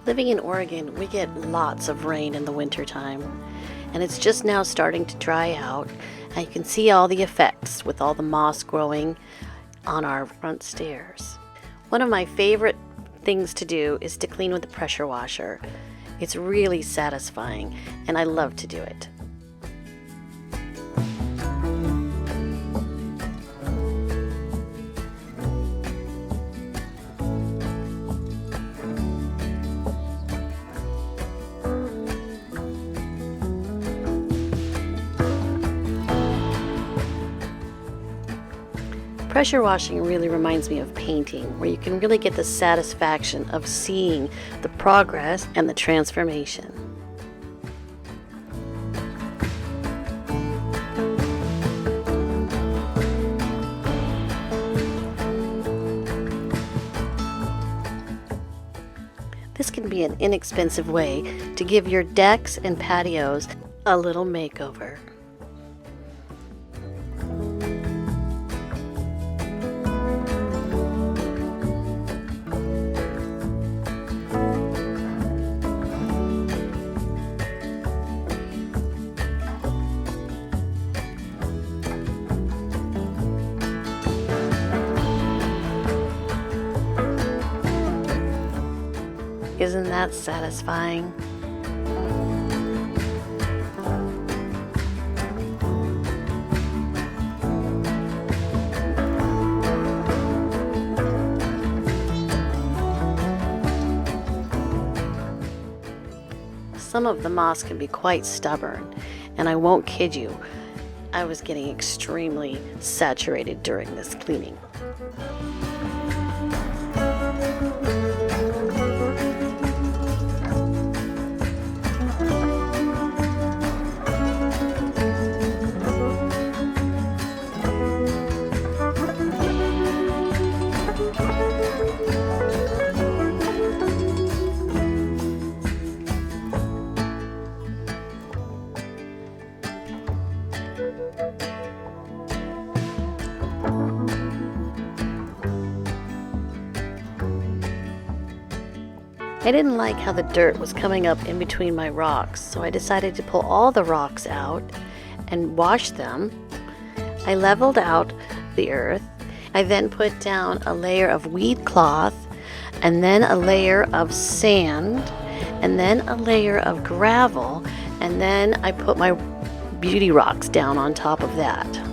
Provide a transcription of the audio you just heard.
Living in Oregon, we get lots of rain in the wintertime, and it's just now starting to dry out, and you can see all the effects with all the moss growing on our front stairs. One of my favorite things to do is to clean with the pressure washer. It's really satisfying, and I love to do it. Pressure washing really reminds me of painting, where you can really get the satisfaction of seeing the progress and the transformation. This can be an inexpensive way to give your decks and patios a little makeover. Isn't that satisfying? Some of the moss can be quite stubborn, and I won't kid you, I was getting extremely saturated during this cleaning. I didn't like how the dirt was coming up in between my rocks, so I decided to pull all the rocks out and wash them. I leveled out the earth. I then put down a layer of weed cloth, and then a layer of sand, and then a layer of gravel, and then I put my beauty rocks down on top of that.